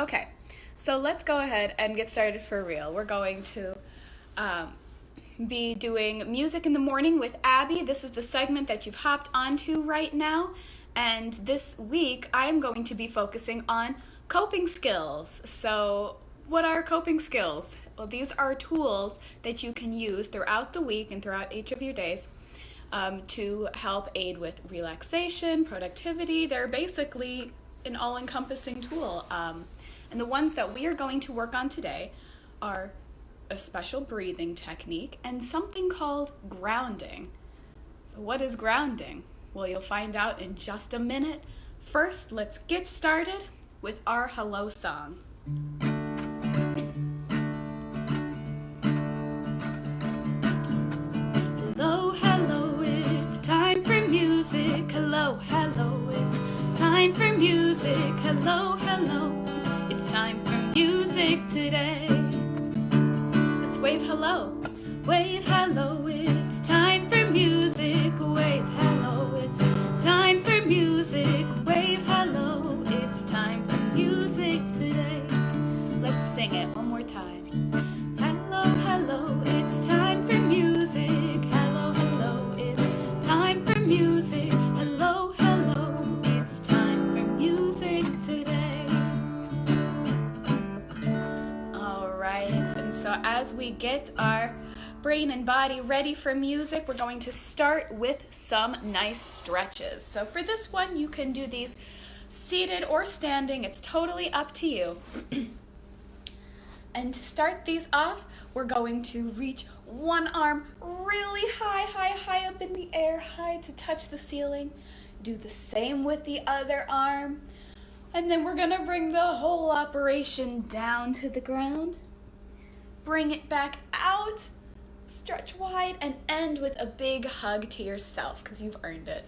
Okay, so let's go ahead and get started for real. We're going to be doing Music in the Morning with Abby. This is the segment that you've hopped onto right now. And this week, I'm going to be focusing on coping skills. So, what are coping skills? Well, these are tools that you can use throughout the week and throughout each of your days to help aid with relaxation, productivity. They're basically an all-encompassing tool. And the ones that we are going to work on today are a special breathing technique and something called grounding. So what is grounding? Well, you'll find out in just a minute. First, let's get started with our hello song. Hello, hello, it's time for music. Hello, hello, it's time for music. Hello, hello, it's time for music today. Let's wave hello, it's time for music. Wave hello, it's time for music. Wave hello, it's time for music today. Let's sing it one more time. Hello, hello, it's time for music. Hello, hello, it's time for music. Hello, hello, it's time for music today. All right, and so as we get our brain and body ready for music, we're going to start with some nice stretches. So for this one, you can do these seated or standing. It's totally up to you. And to start these off, we're going to reach one arm really high up in the air, high to touch the ceiling. Do the same with the other arm. And then we're gonna bring the whole operation down to the ground. Bring it back out, stretch wide, and end with a big hug to yourself because you've earned it.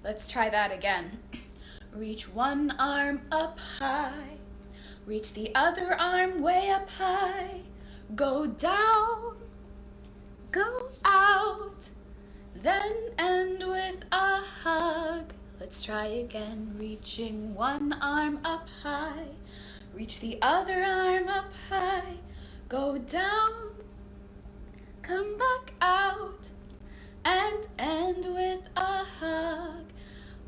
Let's try that again. Reach one arm up high. Reach the other arm way up high. Go down, go out, then end with a hug. Let's try again. Reaching one arm up high. Reach the other arm up high. Go down, come back out, and end with a hug.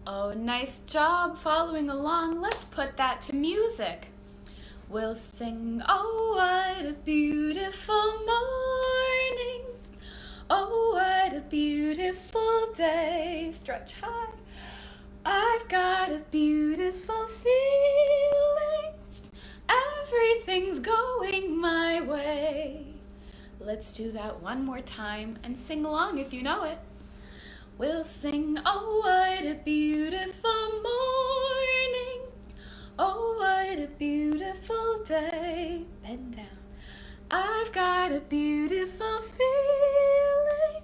Oh, nice job following along. Let's put that to music. We'll sing, oh, what a beautiful morning. Oh, what a beautiful day. Stretch high. I've got a beautiful feeling. Everything's going my way. Let's do that one more time and sing along if you know it. We'll sing, oh, what a beautiful morning. Oh, what a beautiful day. Bend down. I've got a beautiful feeling.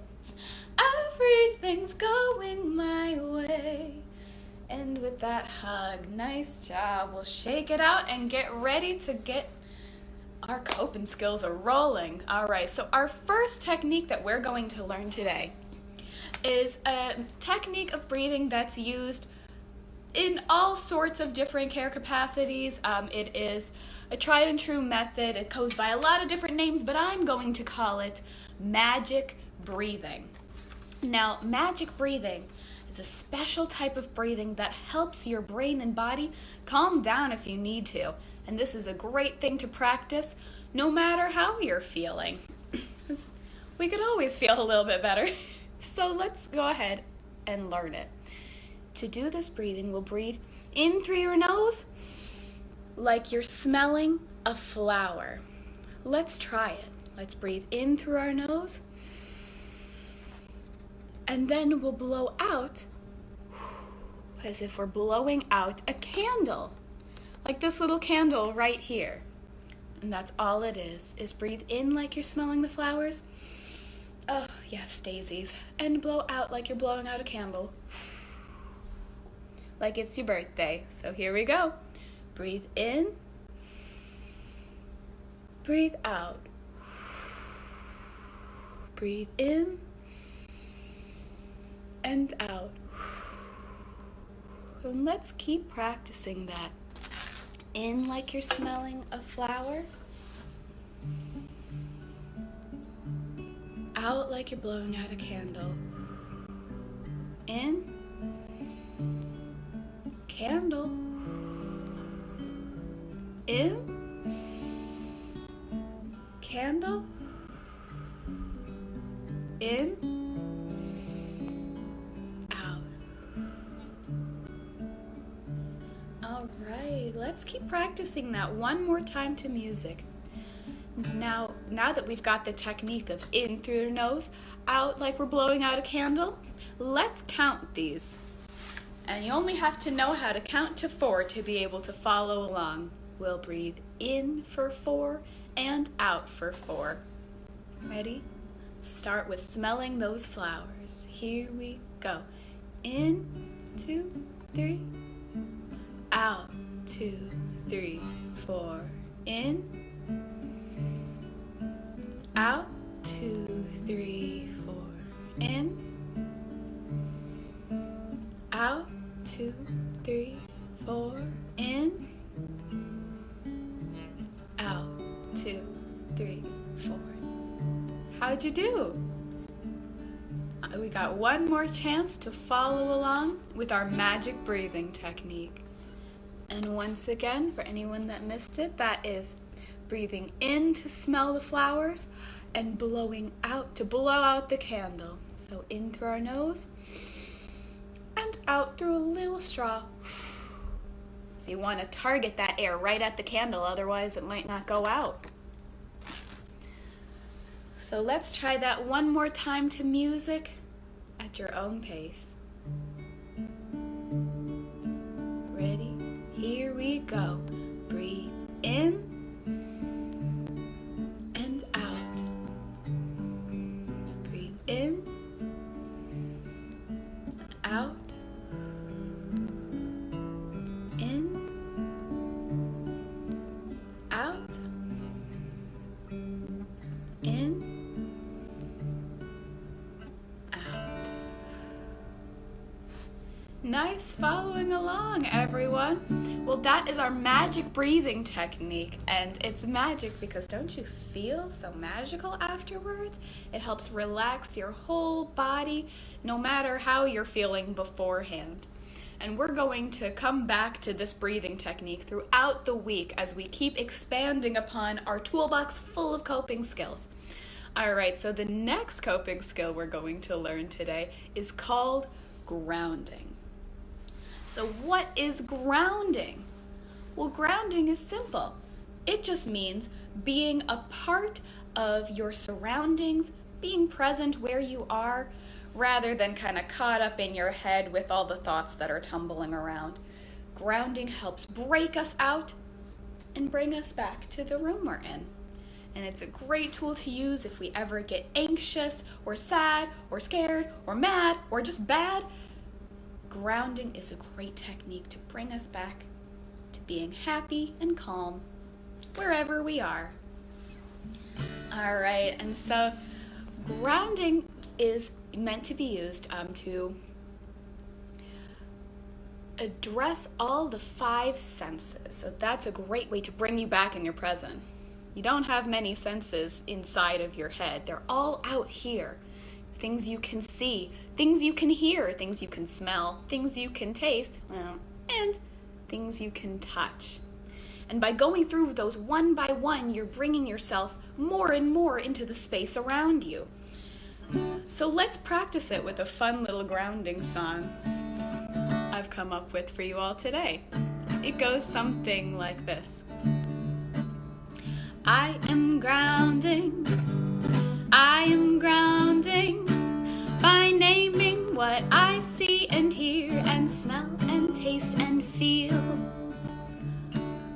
Everything's going my way. And with that hug, nice job. We'll shake it out and get ready to get our coping skills are rolling. All right, so our first technique that we're going to learn today is a technique of breathing that's used in all sorts of different care capacities. It is a tried and true method. It goes by a lot of different names, but I'm going to call it magic breathing. Now, magic breathing is a special type of breathing that helps your brain and body calm down if you need to. And this is a great thing to practice no matter how you're feeling. We could always feel a little bit better. So let's go ahead and learn it. To do this breathing, we'll breathe in through your nose like you're smelling a flower. Let's try it. Let's breathe in through our nose. And then we'll blow out as if we're blowing out a candle. Like this little candle right here. And that's all it is breathe in like you're smelling the flowers. Oh, yes, daisies. And blow out like you're blowing out a candle. Like it's your birthday. So here we go. Breathe in. Breathe out. Breathe in. And out. And let's keep practicing that. In like you're smelling a flower. Out like you're blowing out a candle. In. Candle. In. Candle. In. Out. All right, let's keep practicing that one more time to music. Now that we've got the technique of in through the nose, out like we're blowing out a candle, let's count these. And you only have to know how to count to 4 to be able to follow along. We'll breathe in for 4 and out for 4. Ready? Start with smelling those flowers. Here we go. In, 2, 3. Out, 2, 3, 4. In. Out, 2, 3, 4. In. Out, 2, 3, 4. In. Out, 2, 3, 4. How'd you do? We got one more chance to follow along with our magic breathing technique. And once again, for anyone that missed it, that is breathing in to smell the flowers and blowing out to blow out the candle. So in through our nose and out through a little straw. So you want to target that air right at the candle, otherwise it might not go out. So let's try that one more time to music at your own pace. Ready? Here we go. Breathe in and out. Breathe in, out, in, out, in, out. Nice following along, everyone. Well, that is our magic breathing technique, and it's magic because don't you feel so magical afterwards? It helps relax your whole body, no matter how you're feeling beforehand. And we're going to come back to this breathing technique throughout the week as we keep expanding upon our toolbox full of coping skills. All right, so the next coping skill we're going to learn today is called grounding. So what is grounding? Well, grounding is simple. It just means being a part of your surroundings, being present where you are, rather than kind of caught up in your head with all the thoughts that are tumbling around. Grounding helps break us out and bring us back to the room we're in. And it's a great tool to use if we ever get anxious or sad or scared or mad or just bad. Grounding is a great technique to bring us back to being happy and calm wherever we are. All right, and so grounding is meant to be used to address all the 5 senses. So that's a great way to bring you back in your present. You don't have many senses inside of your head. They're all out here. Things you can see, things you can hear, things you can smell, things you can taste, and things you can touch. And by going through those one by one, you're bringing yourself more and more into the space around you. So let's practice it with a fun little grounding song I've come up with for you all today. It goes something like this. I am grounding, I am grounding, by naming what I see and hear and smell and taste and feel.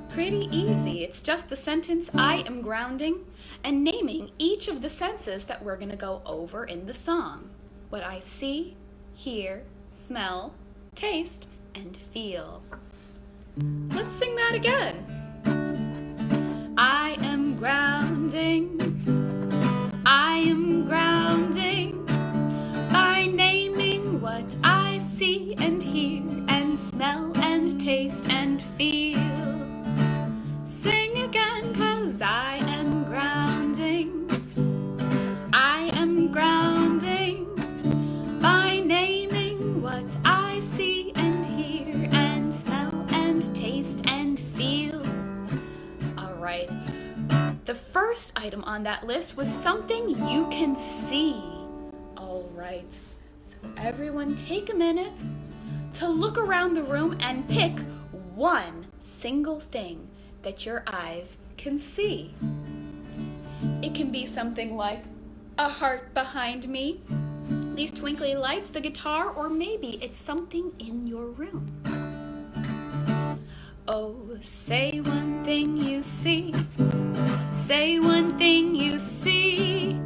Pretty easy. It's just the sentence, I am grounding, and naming each of the senses that we're going to go over in the song. What I see, hear, smell, taste, and feel. Let's sing that again. I am grounding, I am grounding, by naming what I see and hear and smell and taste and feel. right. The first item on that list was something you can see. All right. So everyone take a minute to look around the room and pick one single thing that your eyes can see. It can be something like a heart behind me, these twinkly lights, the guitar, or maybe it's something in your room. Oh, say one thing you see. Say one thing you see.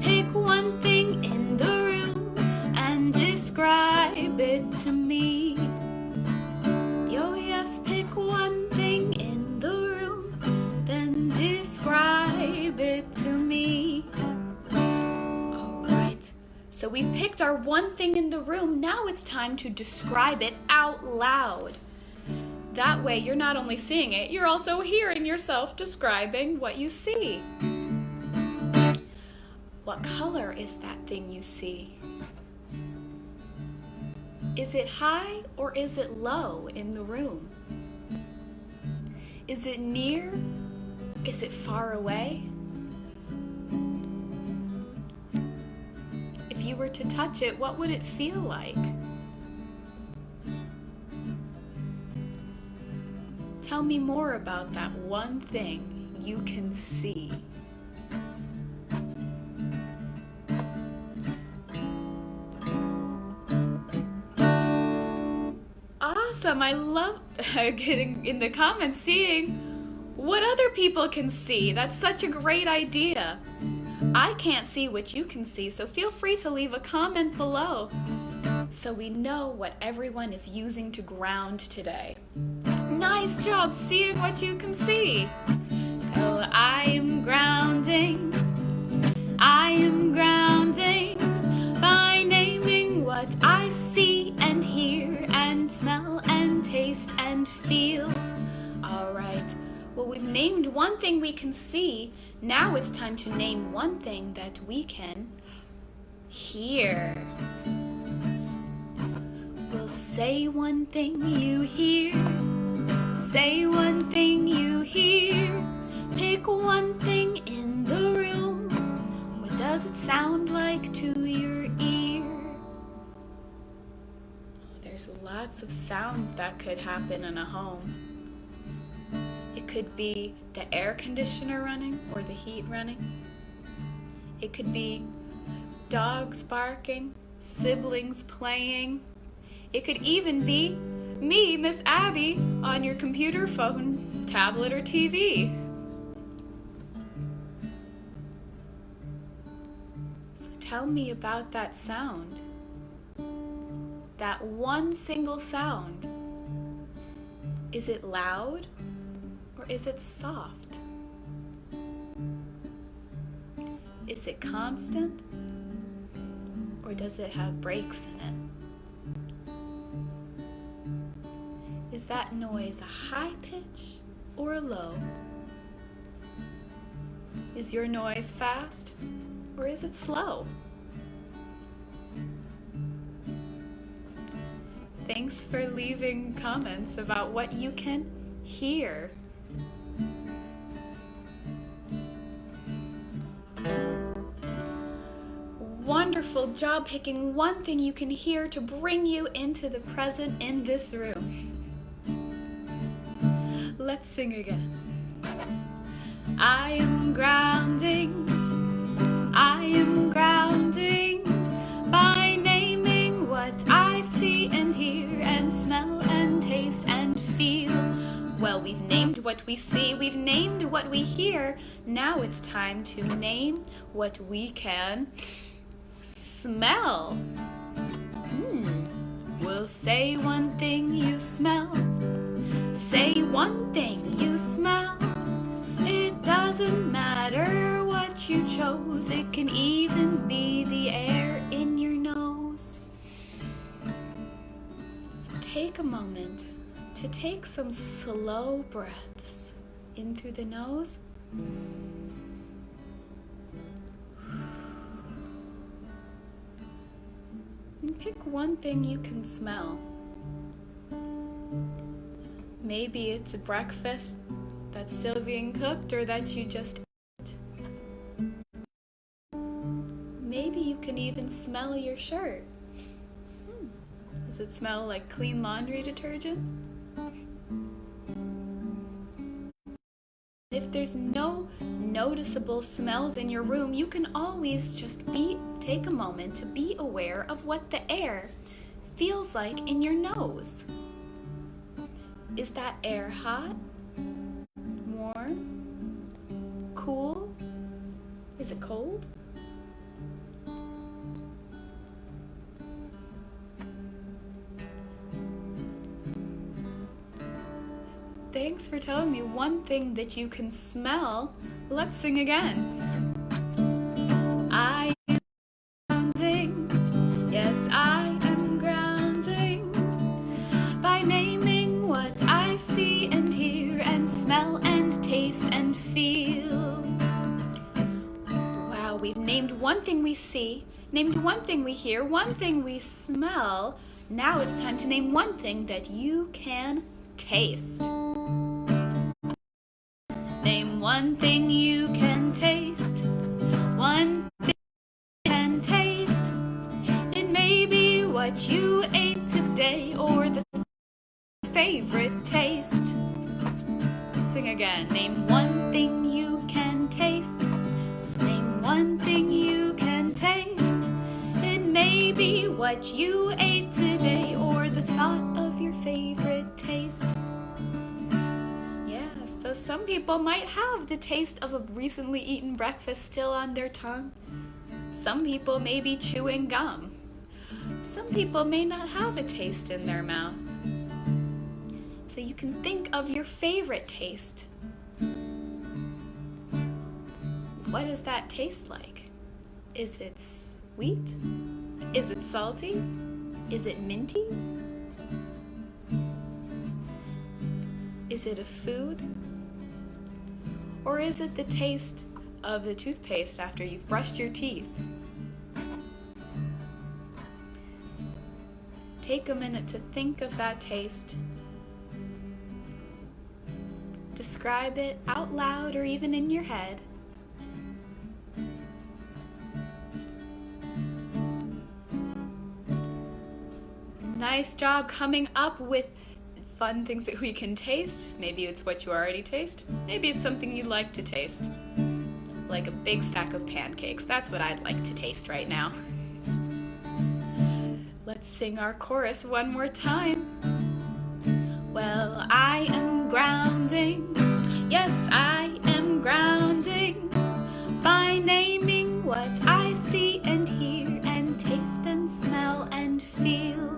Pick one thing in the room and describe it to me. Yo, yes, pick one thing in the room, then describe it to me. All right, so we've picked our one thing in the room. Now it's time to describe it out loud. That way, you're not only seeing it, you're also hearing yourself describing what you see. What color is that thing you see? Is it high or is it low in the room? Is it near? Is it far away? If you were to touch it, what would it feel like? Tell me more about that one thing you can see. Awesome! I love getting in the comments, seeing what other people can see. That's such a great idea. I can't see what you can see, so feel free to leave a comment below so we know what everyone is using to ground today. Nice job seeing what you can see. Oh, I am grounding by naming what I see and hear and smell and taste and feel. All right, well, we've named one thing we can see. Now it's time to name one thing that we can hear. We'll say one thing you hear. Say one thing you hear. Pick one thing in the room. What does it sound like to your ear? There's lots of sounds that could happen in a home. It could be the air conditioner running or the heat running. It could be dogs barking, siblings playing. It could even be me, Miss Abby, on your computer, phone, tablet, or TV. So tell me about that sound. That one single sound. Is it loud or is it soft? Is it constant or does it have breaks in it? Is that noise a high pitch or a low? Is your noise fast or is it slow? Thanks for leaving comments about what you can hear. Wonderful job picking one thing you can hear to bring you into the present in this room. Let's sing again. I am grounding by naming what I see and hear and smell and taste and feel. Well, we've named what we see, we've named what we hear. Now it's time to name what we can smell. We'll say one thing you smell. Say one thing you smell. It doesn't matter what you chose. It can even be the air in your nose. So take a moment to take some slow breaths in through the nose. And pick one thing you can smell. Maybe it's breakfast that's still being cooked or that you just ate. Maybe you can even smell your shirt. Does it smell like clean laundry detergent? If there's no noticeable smells in your room, you can always just take a moment to be aware of what the air feels like in your nose. Is that air hot? Warm? Cool? Is it cold? Thanks for telling me one thing that you can smell. Let's sing again. I am grounding, yes I am grounding, by naming what I see and hear and smell and taste and feel. Wow, we've named one thing we see, named one thing we hear, one thing we smell. Now it's time to name one thing that you can taste. Name one thing you can taste. One thing you can taste. It may be what you ate today or the favorite taste. Sing again. Name one thing you can taste. Name one thing you can taste. It may be what you ate today or the thought of your favorite taste. So some people might have the taste of a recently eaten breakfast still on their tongue. Some people may be chewing gum. Some people may not have a taste in their mouth. So you can think of your favorite taste. What does that taste like? Is it sweet? Is it salty? Is it minty? Is it a food? Or is it the taste of the toothpaste after you've brushed your teeth? Take a minute to think of that taste. Describe it out loud or even in your head. Nice job coming up with fun things that we can taste. Maybe it's what you already taste. Maybe it's something you'd like to taste. Like a big stack of pancakes. That's what I'd like to taste right now. Let's sing our chorus one more time. Well, I am grounding. Yes, I am grounding by naming what I see and hear and taste and smell and feel.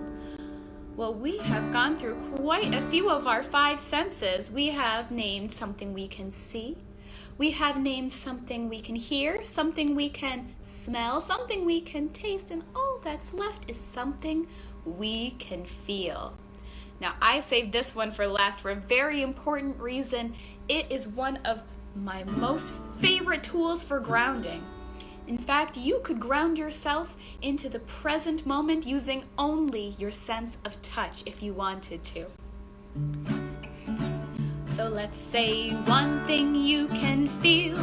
Well, we have gone through quite a few of our 5 senses. We have named something we can see. We have named something we can hear, something we can smell, something we can taste, and all that's left is something we can feel. Now, I saved this one for last for a very important reason. It is one of my most favorite tools for grounding. In fact, you could ground yourself into the present moment using only your sense of touch if you wanted to. So let's say one thing you can feel,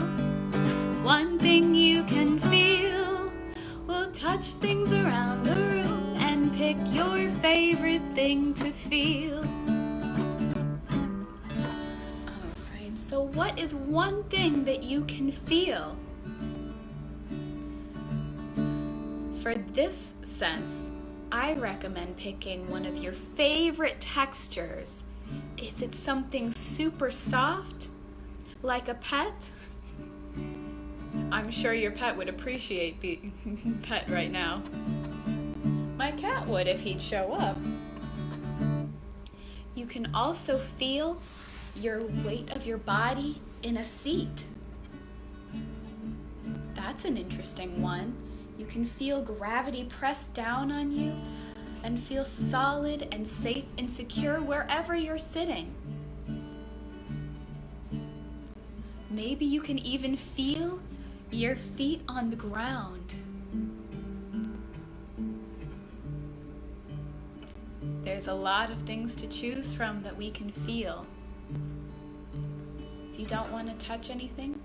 one thing you can feel. We'll touch things around the room and pick your favorite thing to feel. Alright, so what is one thing that you can feel? For this sense, I recommend picking one of your favorite textures. Is it something super soft, like a pet? I'm sure your pet would appreciate being pet right now. My cat would if he'd show up. You can also feel your weight of your body in a seat. That's an interesting one. You can feel gravity press down on you and feel solid and safe and secure wherever you're sitting. Maybe you can even feel your feet on the ground. There's a lot of things to choose from that we can feel. you don't want to touch anything,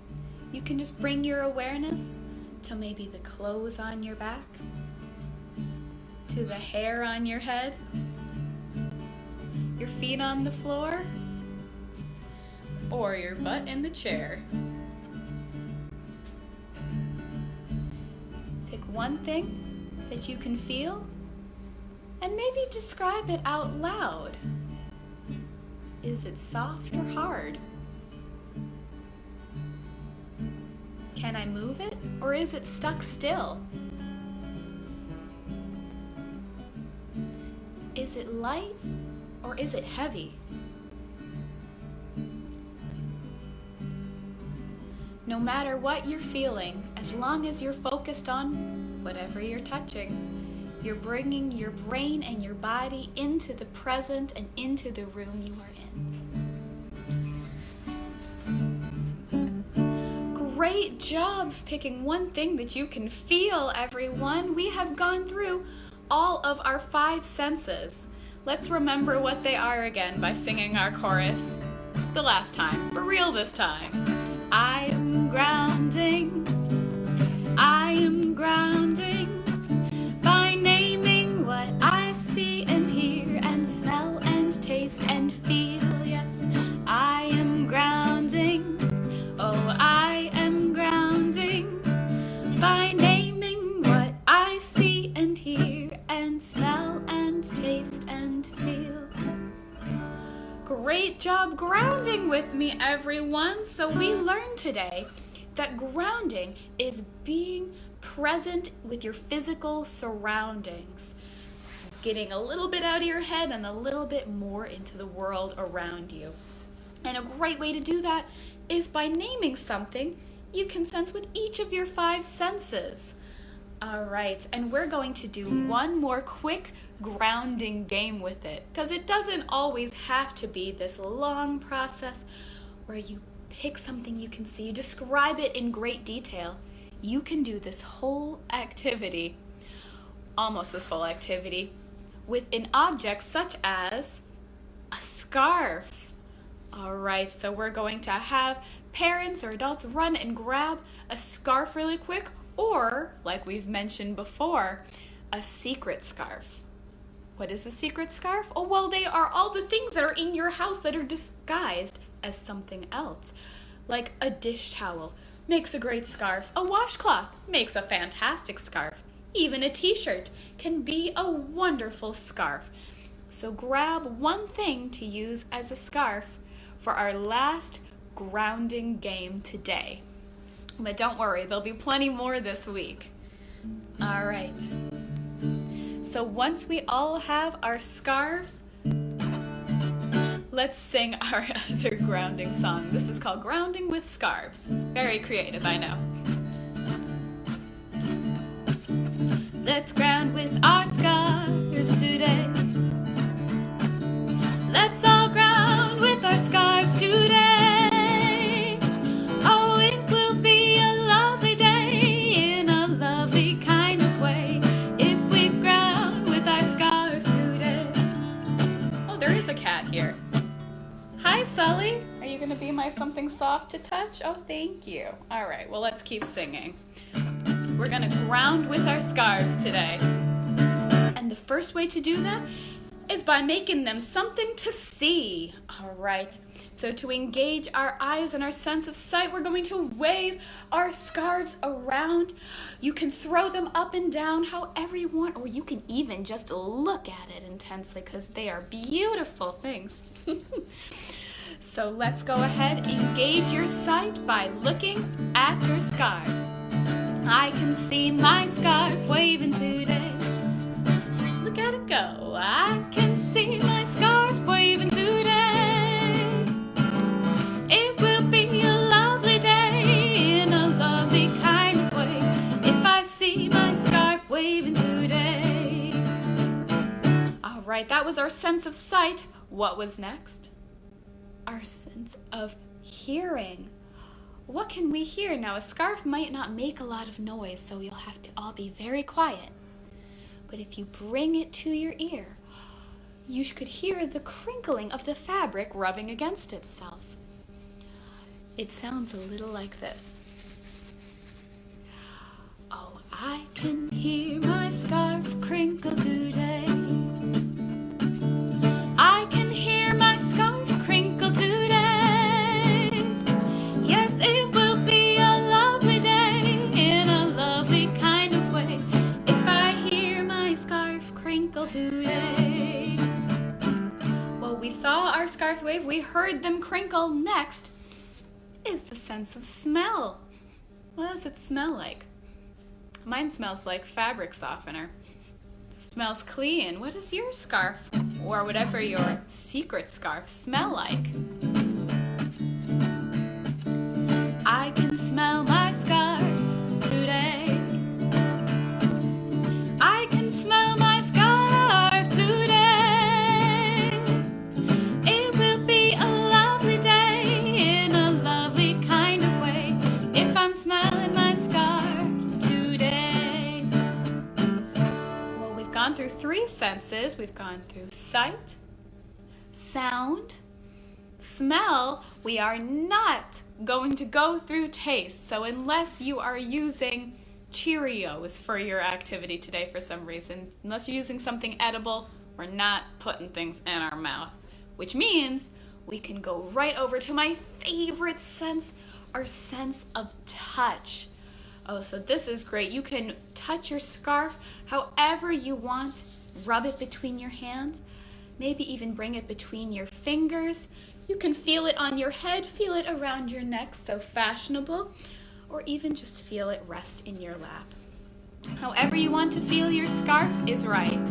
you can just bring your awareness to maybe the clothes on your back, to the hair on your head, your feet on the floor, or your butt in the chair. Pick one thing that you can feel and maybe describe it out loud. Is it soft or hard? Can I move it, or is it stuck still? Is it light, or is it heavy? No matter what you're feeling, as long as you're focused on whatever you're touching, you're bringing your brain and your body into the present and into the room you are in. Great job picking one thing that you can feel, everyone. We have gone through all of our 5 senses. Let's remember what they are again by singing our chorus the last time, for real this time. I am grounding, I am grounding, by naming what I see and hear and smell and taste and feel. Yes, I am grounding, oh I am grounding, by naming what I see and hear and smell and taste and feel. Great job grounding with me, everyone. So we learned today that grounding is being present with your physical surroundings, getting a little bit out of your head and a little bit more into the world around you. And a great way to do that is by naming something you can sense with each of your 5 senses. All right, and we're going to do one more quick grounding game with it, because it doesn't always have to be this long process where you pick something you can see, you describe it in great detail. You can do this whole activity, almost this whole activity, with an object such as a scarf. All right, so we're going to have parents or adults run and grab a scarf really quick, or, like we've mentioned before, a secret scarf. What is a secret scarf? Oh, well, they are all the things that are in your house that are disguised as something else. Like a dish towel makes a great scarf. A washcloth makes a fantastic scarf. Even a t-shirt can be a wonderful scarf. So grab one thing to use as a scarf for our last grounding game today. But don't worry, there'll be plenty more this week. All right. So once we all have our scarves, let's sing our other grounding song. This is called Grounding with Scarves. Very creative, I know. Let's ground with our scarves today. Let's all ground with our scarves today. Here. Hi, Sully. Are you going to be my something soft to touch? Oh, thank you. All right, well, let's keep singing. We're going to ground with our scarves today. And the first way to do that is by making them something to see. All right, so to engage our eyes and our sense of sight, we're going to wave our scarves around. You can throw them up and down however you want, or you can even just look at it intensely because they are beautiful things. So let's go ahead, engage your sight by looking at your scarves. I can see my scarf waving today. Look at it go. I can see my scarf waving today. It will be a lovely day in a lovely kind of way if I see my scarf waving today. All right, that was our sense of sight. What was next? Our sense of hearing. What can we hear? Now, a scarf might not make a lot of noise, so you'll have to all be very quiet. But if you bring it to your ear, you could hear the crinkling of the fabric rubbing against itself. It sounds a little like this. Oh, I can hear my scarf crinkle today. I can hear my scarf crinkle today. Yes, it will be a lovely day in a lovely kind of way if I hear my scarf crinkle today. Well, we saw our scarves wave, we heard them crinkle. Next is the sense of smell. What does it smell like? Mine smells like fabric softener. Smells clean. What does your scarf or whatever your secret scarf smell like? I can smell my scarf today. I can smell my scarf today. It will be a lovely day in a lovely kind of way if I'm smelling my scarf today. Well, we've gone through 3 senses. We've gone through sight, sound, smell. We are not going to go through taste. So unless you are using Cheerios for your activity today for some reason, unless you're using something edible, we're not putting things in our mouth, which means we can go right over to my favorite sense, our sense of touch. Oh, so this is great. You can touch your scarf however you want. Rub it between your hands. Maybe even bring it between your fingers. You can feel it on your head, feel it around your neck, so fashionable. Or even just feel it rest in your lap. However you want to feel your scarf is right.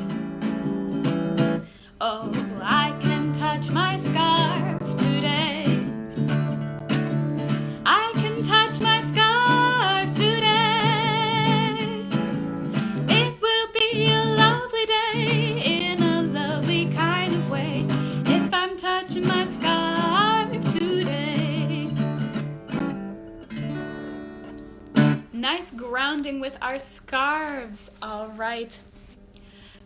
Oh, I can touch my scarf today. I can touch my scarf today. It will be a lovely day in a lovely kind of way if I'm touching my scarf today. Nice grounding with our scarves. All right.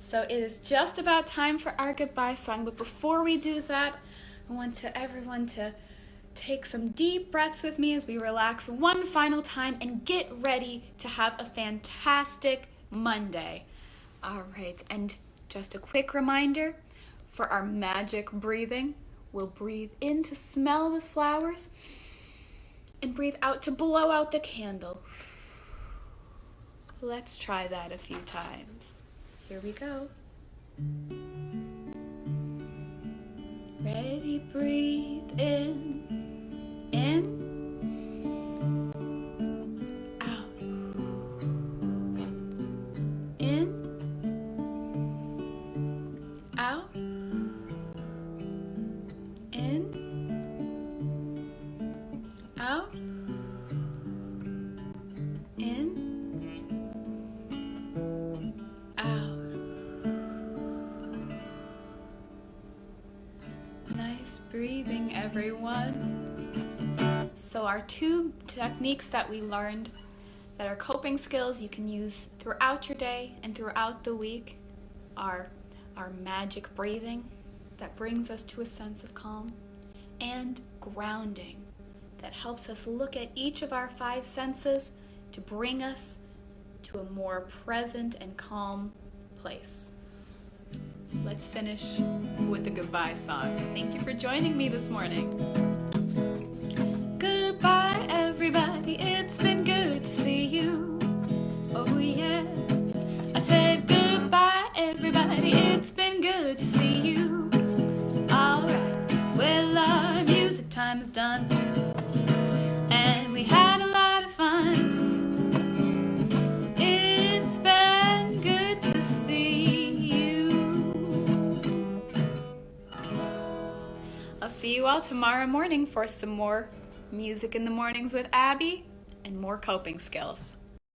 So it is just about time for our goodbye song, but before we do that, I want everyone to take some deep breaths with me as we relax one final time and get ready to have a fantastic Monday. All right, and just a quick reminder for our magic breathing. We'll breathe in to smell the flowers and breathe out to blow out the candle. Let's try that a few times. Here we go. Ready, breathe in, out, in, out, in, out, in, out. Nice breathing, everyone. So our 2 techniques that we learned that are coping skills you can use throughout your day and throughout the week are our magic breathing that brings us to a sense of calm, and grounding that helps us look at each of our 5 senses to bring us to a more present and calm place. Let's finish with a goodbye song. Thank you for joining me this morning. Goodbye, everybody. It's been good to see you. Oh, yeah. I said goodbye, everybody. It's been good to see you. All right. Well, our music time is done. And we had a lot of fun. It's been good to see you. I'll see you all tomorrow morning for some more Music in the Mornings with Abby and more coping skills.